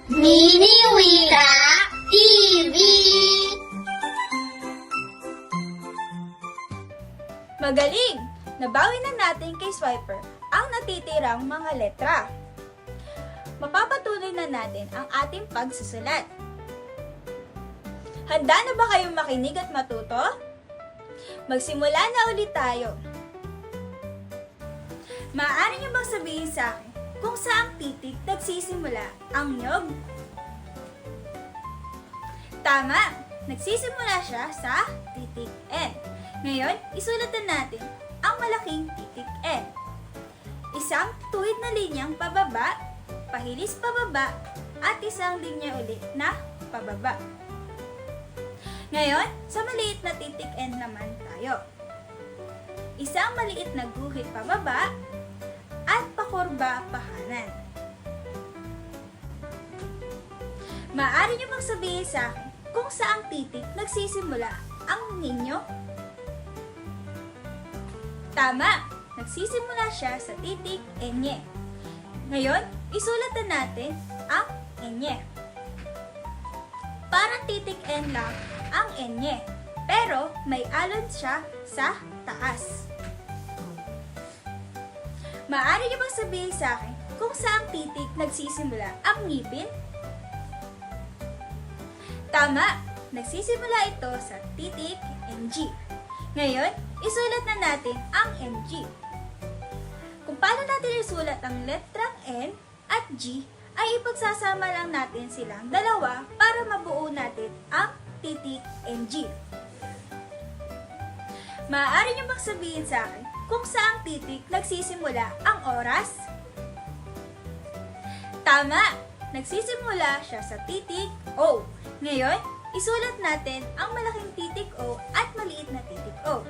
Mini Wika TV. Magaling! Nabawi na natin kay Swiper ang natitirang mga letra. Mapapatuloy na natin ang ating pagsusulat. Handa na ba kayong makinig at matuto? Magsimula na ulit tayo. Maaari niyo bang sabihin sa akin kung saang titik nagsisimula ang nyog? Tama! Nagsisimula siya sa titik N. Ngayon, isulat na natin ang malaking titik N. Isang tuwid na linyang pababa, pahilis pababa, at isang linya ulit na pababa. Ngayon, sa maliit na titik N naman tayo. Isang maliit na guhit pababa at pakurba pahanan. Maaari niyo bang sabihin sa akin kung saang titik nagsisimula ang ninyo? Tama! Nagsisimula siya sa titik Enye. Ngayon, isulat na natin ang Enye. Parang titik N lang ang Enye, pero may alon siya sa taas. Maaari niyo bang sabihin sa akin kung saang titik nagsisimula ang ngipin? Tama! Nagsisimula ito sa titik NG. Ngayon, isulat na natin ang NG. Kung paano natin isulat ang letrang N at G, ay ipagsasama lang natin silang dalawa para mabuo natin ang titik NG. Maaari niyo bang sabihin sa akin kung saang titik nagsisimula ang oras? Tama! Nagsisimula siya sa titik O. Ngayon, isulat natin ang malaking titik O at maliit na titik O.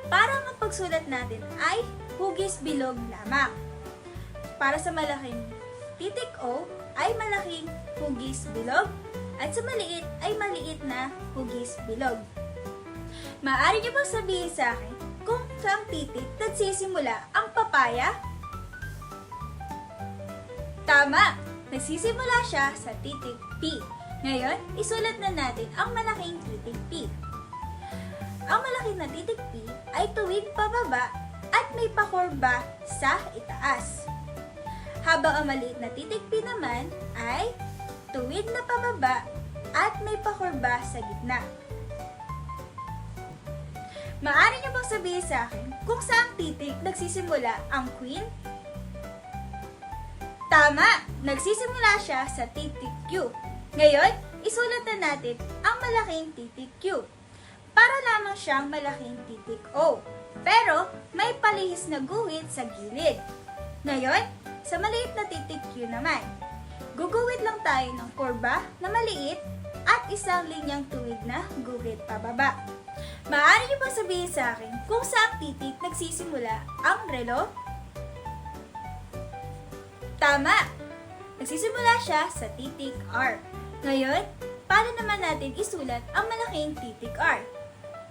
Para ang pagsulat natin ay hugis bilog lamang. Para sa malaking titik O ay malaking hugis bilog at sa maliit ay maliit na hugis bilog. Maaari niyo bang sabihin sa akin kung saang titik nagsisimula ang papaya? Tama! Nagsisimula siya sa titik P. Ngayon, isulat na natin ang malaking titik P. Ang malaking na titik P ay tuwid pababa at may pakurba sa itaas. Habang ang maliit na titik P naman ay tuwid na pababa at may pakurba sa gitna. Maaari niyo bang sabihin sa akin kung saang titik nagsisimula ang queen? Tama! Nagsisimula siya sa titik Q. Ngayon, isulat na natin ang malaking titik Q. Para lamang siyang malaking titik O. Pero, may palihis na guhit sa gilid. Ngayon, sa maliit na titik Q naman, guguhit lang tayo ng kurba na maliit at isang linyang tuwid na guhit pababa. Maaari niyo bang sabihin sa akin kung saang titik nagsisimula ang relo? Tama! Nagsisimula siya sa titik R. Ngayon, paano naman natin isulat ang malaking titik R?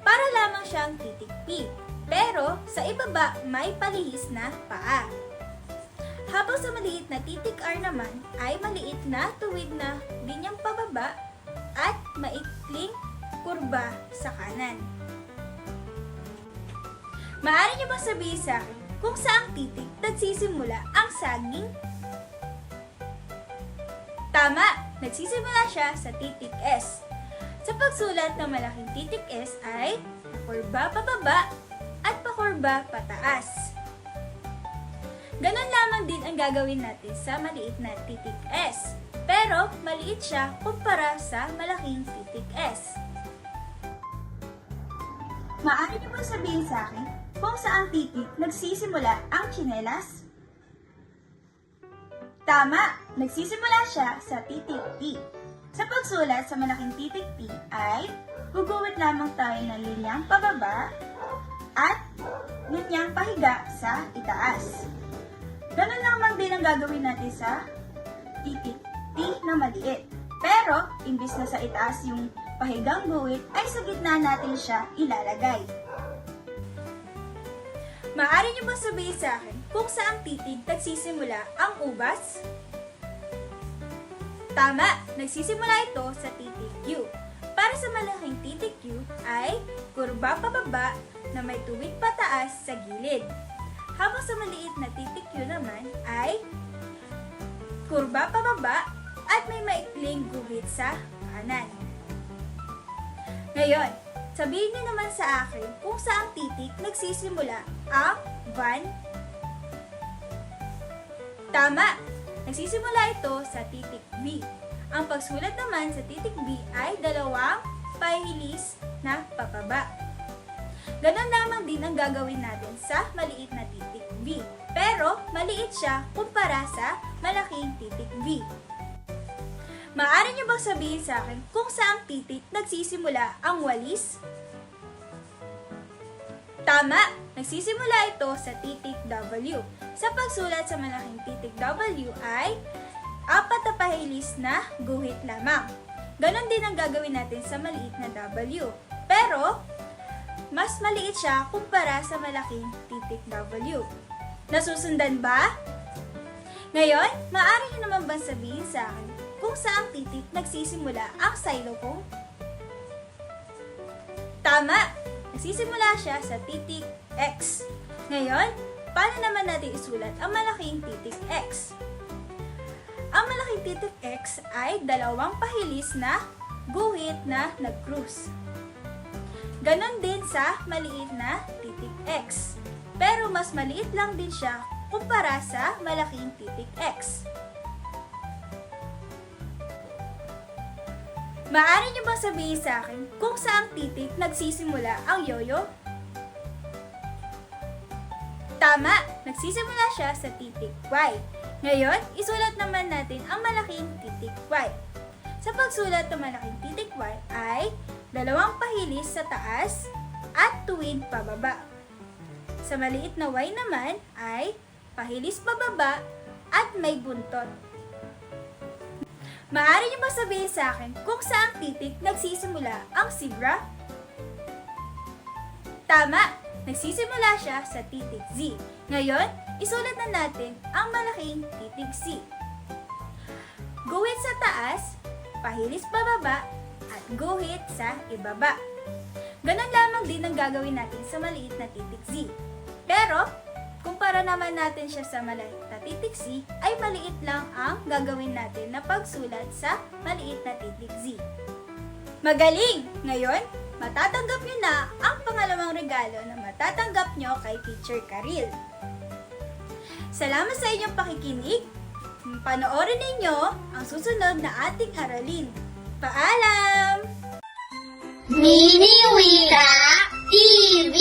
Para lamang siyang titik P, pero sa ibaba may palihis na paa. Habang sa maliit na titik R naman ay maliit na tuwid na linyang pababa at maikling kurba sa kanan. Maaari niyo bang sabihin sa akin kung saang titik nagsisimula ang saging? Tama! Nagsisimula siya sa titik S. Sa pagsulat ng malaking titik S ay pakurba pababa at pakurba pataas. Ganon lamang din ang gagawin natin sa maliit na titik S. Pero maliit siya kumpara sa malaking titik S. Maaari niyo bang sabihin sa akin kung saang titik nagsisimula ang tsinelas? Tama! Nagsisimula siya sa titik P. Sa pagsulat sa malaking titik P ay guguhit lamang tayo ng linyang pababa at linyang pahiga sa itaas. Ganun lamang din ang gagawin natin sa titik T na maliit. Pero, imbis na sa itaas yung pahigang guhit, ay sa gitna natin siya ilalagay. Maaari niyo bang sabihin sa akin kung saang titik nagsisimula ang ubas? Tama, nagsisimula ito sa titik Q. Para sa malaking titik Q ay kurba pababa na may tuwid pataas sa gilid. Habang sa maliit na titik Q naman ay kurba pababa at may maikling guhit sa kanan. Ngayon, sabihin niyo naman sa akin kung saang titik nagsisimula ang van. Tama! Nagsisimula ito sa titik B. Ang pagsulat naman sa titik B ay dalawang pahilis na papaba. Ganon lamang din ang gagawin natin sa maliit na titik B. Pero maliit siya kumpara sa malaking titik B. Maaari niyo bang sabihin sa akin kung saang titik nagsisimula ang walis? Tama! Nagsisimula ito sa titik W. Sa pagsulat sa malaking titik W ay apat na pahilis na guhit lamang. Ganon din ang gagawin natin sa maliit na W. Pero, mas maliit siya kumpara sa malaking titik W. Nasusundan ba? Ngayon, maaari niyo naman bang sabihin sa akin kung saang titik nagsisimula ang xylophone? Tama! Nagsisimula siya sa titik X. Ngayon, paano naman natin isulat ang malaking titik X? Ang malaking titik X ay dalawang pahilis na guhit na nag-cruise. Ganon din sa maliit na titik X. Pero mas maliit lang din siya kumpara sa malaking titik X. Maaari niyo bang sabihin sa akin kung saang titik nagsisimula ang yoyo? Tama! Nagsisimula siya sa titik Y. Ngayon, isulat naman natin ang malaking titik Y. Sa pagsulat ng malaking titik Y ay dalawang pahilis sa taas at tuwid pababa. Sa maliit na Y naman ay pahilis pababa at may buntot. Maaari niyo ba sabihin sa akin kung saang titik nagsisimula ang zebra? Tama! Nagsisimula siya sa titik Z. Ngayon, isulat na natin ang malaking titik Z. Guhit sa taas, pahilis pababa, at guhit sa ibaba. Ganon lamang din ang gagawin natin sa maliit na titik Z. Pero, kumpara naman natin siya sa maliit na titik Z, ay maliit lang ang gagawin natin na pagsulat sa maliit na titik Z. Magaling! Ngayon, matatanggap nyo na ang pangalawang regalo na matatanggap nyo kay Teacher Karil. Salamat sa inyong pakikinig. Panoorin ninyo ang susunod na ating aralin. Paalam! Mini Wika TV